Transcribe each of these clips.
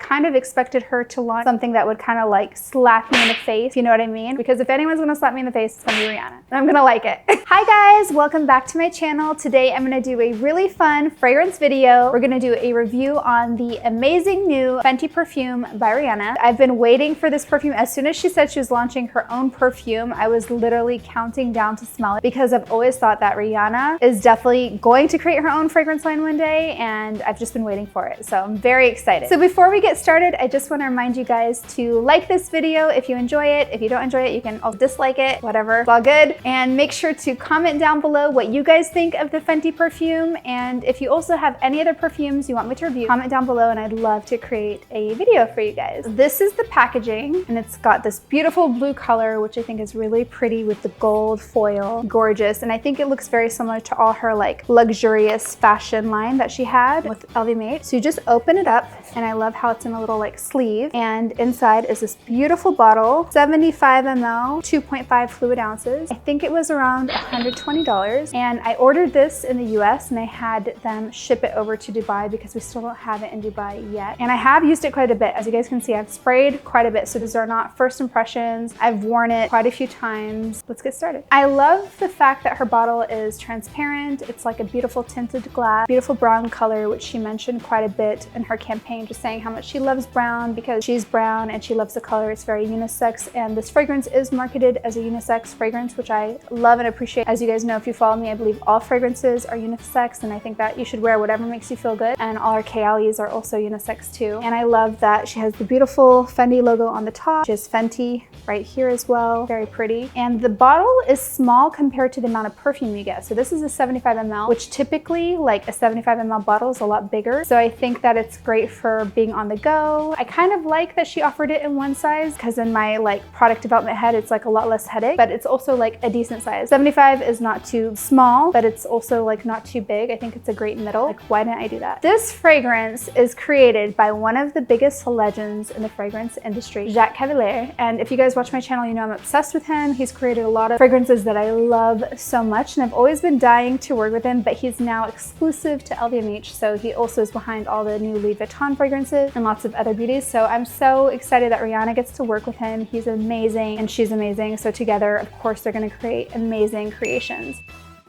kind of expected her to launch something that would kind of like slap me in the face, you know what I mean? Because if anyone's gonna slap me in the face, it's gonna be Rihanna. I'm gonna like it. Hi guys, welcome back to my channel. Today I'm gonna do a really fun fragrance video. We're gonna do a review on the amazing new Fenty Perfume by Rihanna. I've been waiting for this perfume. As soon as she said she was launching her own perfume, I was literally counting down to smell it because I've always thought that Rihanna is definitely going to create her own fragrance line one day, and I've just been waiting for it. So I'm very excited. So before we get started, I just want to remind you guys to like this video if you enjoy it. If you don't enjoy it, you can also dislike it, whatever, it's all good. And make sure to comment down below what you guys think of the Fenty perfume. And if you also have any other perfumes you want me to review, comment down below and I'd love to create a video for you guys. This is the packaging, and it's got this beautiful blue color, which I think is really pretty with the gold foil. Gorgeous. And I think it looks very similar to all her like luxurious fashion line that she had with LVMH. So you just open it up, and I love how it's in a little like sleeve, and inside is this beautiful bottle, 75 ml, 2.5 fluid ounces. I think it was around $120, and I ordered this in the US and I had them ship it over to Dubai because we still don't have it in Dubai yet. And I have used it quite a bit. As you guys can see, I've sprayed quite a bit, so these are not first impressions. I've worn it quite a few times. Let's get started. I love the fact that her bottle is transparent. It's like a beautiful tinted glass, beautiful brown color, which she mentioned quite a bit in her campaign, just saying how much she loves brown because she's brown and she loves the color. It's very unisex, and this fragrance is marketed as a unisex fragrance, which I love and appreciate. As you guys know, if you follow me, I believe all fragrances are unisex, and I think that you should wear whatever makes you feel good. And all our Kayalis are also unisex too. And I love that she has the beautiful Fenty logo on the top. She has Fenty right here as well. Very pretty. And the bottle is small compared to the amount of perfume you get. So this is a 75 ml, which typically like a 75 ml bottle is a lot bigger. So I think that it's great for being on the go. I kind of like that she offered it in one size because in my like product development head, it's like a lot less headache, but it's also like a decent size. 75 is not too small, but it's also like not too big. I think it's a great middle. Like, why didn't I do that? This fragrance is created by one of the biggest legends in the fragrance industry, Jacques Cavallier. And if you guys watch my channel, you know I'm obsessed with him. He's created a lot of fragrances that I love so much, and I've always been dying to work with him, but he's now exclusive to LVMH. So he also is behind all the new Louis Vuitton fragrances and lots of other beauties. So I'm so excited that Rihanna gets to work with him. He's amazing and she's amazing. So together, of course, they're gonna create amazing creations.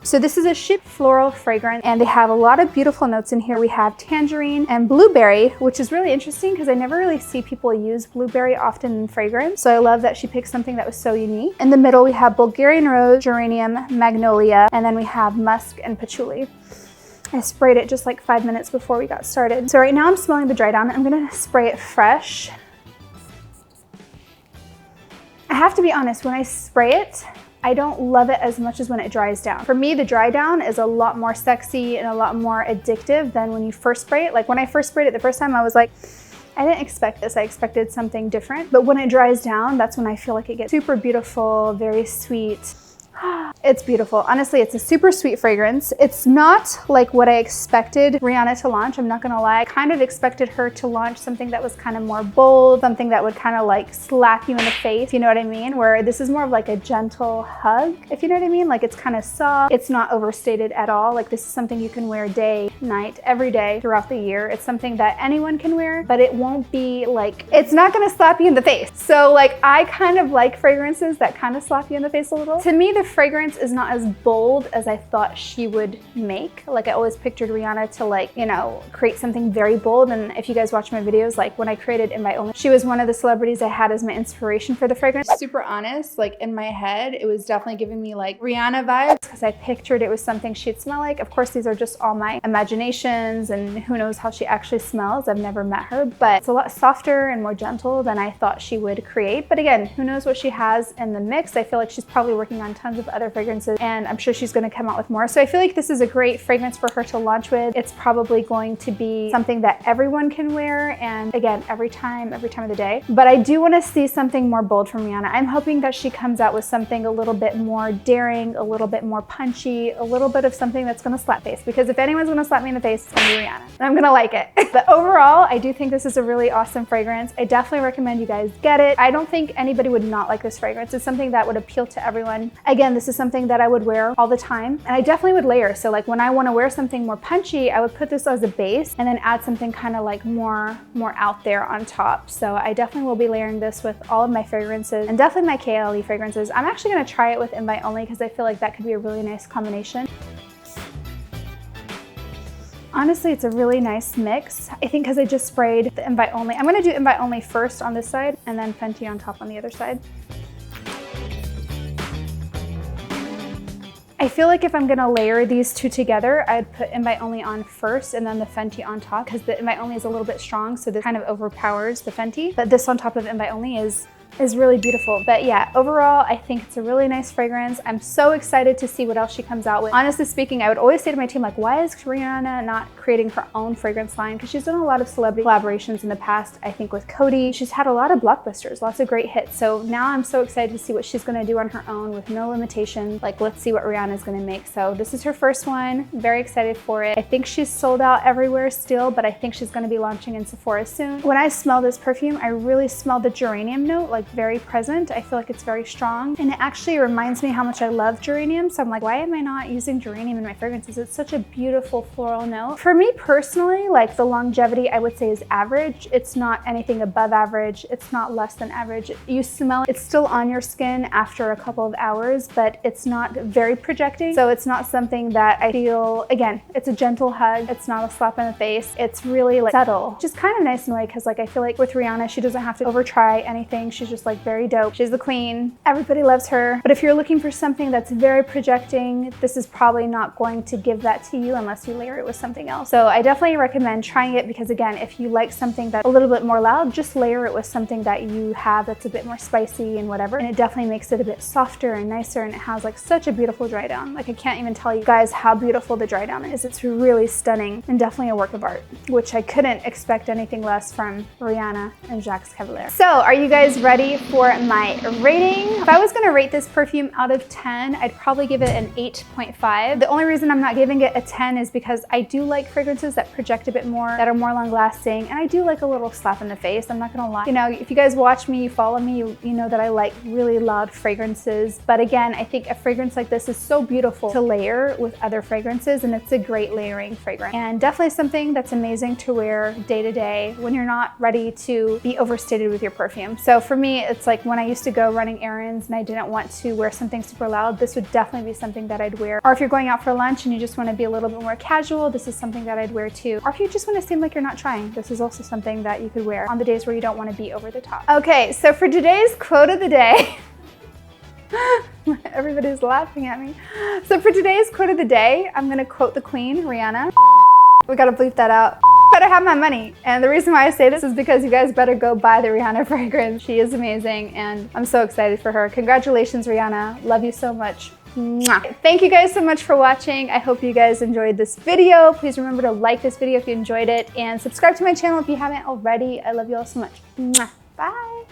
So this is a ship floral fragrance, and they have a lot of beautiful notes in here. We have tangerine and blueberry, which is really interesting because I never really see people use blueberry often in fragrance. So I love that she picked something that was so unique. In the middle, we have Bulgarian rose, geranium, magnolia, and then we have musk and patchouli. I sprayed it just like 5 minutes before we got started. So right now I'm smelling the dry down. I'm gonna spray it fresh. I have to be honest, when I spray it, I don't love it as much as when it dries down. For me, the dry down is a lot more sexy and a lot more addictive than when you first spray it. Like when I first sprayed it the first time, I was like, I didn't expect this. I expected something different. But when it dries down, that's when I feel like it gets super beautiful, very sweet. It's beautiful. Honestly, it's a super sweet fragrance. It's not like what I expected Rihanna to launch. I'm not gonna lie. I kind of expected her to launch something that was kind of more bold, something that would kind of like slap you in the face, you know what I mean? Where this is more of like a gentle hug, if you know what I mean? Like it's kind of soft. It's not overstated at all. Like this is something you can wear day, night, every day throughout the year. It's something that anyone can wear, but it won't be like, it's not gonna slap you in the face. So like I kind of like fragrances that kind of slap you in the face a little. To me, the fragrance is not as bold as I thought she would make. Like I always pictured Rihanna to like, you know, create something very bold. And if you guys watch my videos, like when I created In My Only, she was one of the celebrities I had as my inspiration for the fragrance. Super honest, like in my head, it was definitely giving me like Rihanna vibes because I pictured it was something she'd smell like. Of course, these are just all my imaginations and who knows how she actually smells. I've never met her, but it's a lot softer and more gentle than I thought she would create. But again, who knows what she has in the mix. I feel like she's probably working on tons of other fragrances, and I'm sure she's going to come out with more. So I feel like this is a great fragrance for her to launch with. It's probably going to be something that everyone can wear, and again, every time of the day. But I do want to see something more bold from Rihanna. I'm hoping that she comes out with something a little bit more daring, a little bit more punchy, a little bit of something that's going to slap face, because if anyone's going to slap me in the face, it's going to be Rihanna, and I'm going to like it. But overall, I do think this is a really awesome fragrance. I definitely recommend you guys get it. I don't think anybody would not like this fragrance. It's something that would appeal to everyone. Again, again, this is something that I would wear all the time, and I definitely would layer. So like when I want to wear something more punchy, I would put this as a base and then add something kind of like more out there on top. So I definitely will be layering this with all of my fragrances and definitely my Kayali fragrances. I'm actually going to try it with invite only because I feel like that could be a really nice combination. Honestly, it's a really nice mix. I think because I just sprayed the invite only. I'm gonna do invite only first on this side and then Fenty on top on the other side. I feel like if I'm gonna layer these two together, I'd put invite only on first and then the Fenty on top because the invite only is a little bit strong, so this kind of overpowers the Fenty. But this on top of invite only is really beautiful. But yeah, overall, I think it's a really nice fragrance. I'm so excited to see what else she comes out with. Honestly speaking, I would always say to my team, like, why is Rihanna not creating her own fragrance line? Because she's done a lot of celebrity collaborations in the past, I think with Cody. She's had a lot of blockbusters, lots of great hits. So now I'm so excited to see what she's gonna do on her own with no limitation. Like, let's see what Rihanna's gonna make. So this is her first one, very excited for it. I think she's sold out everywhere still, but I think she's gonna be launching in Sephora soon. When I smell this perfume, I really smell the geranium note, like very present. I feel like it's very strong, and it actually reminds me how much I love geranium. So I'm like, why am I not using geranium in my fragrances? It's such a beautiful floral note. For me personally, like the longevity I would say is average. It's not anything above average. It's not less than average. You smell it, it's still on your skin after a couple of hours, but it's not very projecting. So it's not something that I feel, again, it's a gentle hug. It's not a slap in the face. It's really like subtle, which is kind of nice in a way, because like I feel like with Rihanna, she doesn't have to over try anything. She's just like very dope. She's the queen. Everybody loves her. But if you're looking for something that's very projecting, this is probably not going to give that to you unless you layer it with something else. So I definitely recommend trying it because again, if you like something that's a little bit more loud, just layer it with something that you have that's a bit more spicy and whatever. And it definitely makes it a bit softer and nicer, and it has like such a beautiful dry down. Like I can't even tell you guys how beautiful the dry down is. It's really stunning and definitely a work of art, which I couldn't expect anything less from Rihanna and Jacques Cavallier. So are you guys ready for my rating? If I was gonna rate this perfume out of 10, I'd probably give it an 8.5. The only reason I'm not giving it a 10 is because I do like fragrances that project a bit more, that are more long lasting, and I do like a little slap in the face, I'm not gonna lie. You know, if you guys watch me, you follow me, you know that I like really loud fragrances. But again, I think a fragrance like this is so beautiful to layer with other fragrances, and it's a great layering fragrance. And definitely something that's amazing to wear day to day when you're not ready to be overstated with your perfume. So for me, it's like when I used to go running errands and I didn't want to wear something super loud, this would definitely be something that I'd wear. Or if you're going out for lunch and you just want to be a little bit more casual, this is something that I'd wear too. Or if you just want to seem like you're not trying, this is also something that you could wear on the days where you don't want to be over the top. Okay, so for today's quote of the day, everybody's laughing at me. So for today's quote of the day, I'm gonna quote the queen, Rihanna. We gotta bleep that out. Better have my money. And the reason why I say this is because you guys better go buy the Rihanna fragrance. She is amazing and I'm so excited for her. Congratulations, Rihanna. Love you so much. Mwah. Thank you guys so much for watching. I hope you guys enjoyed this video. Please remember to like this video if you enjoyed it and subscribe to my channel if you haven't already. I love you all so much. Mwah. Bye.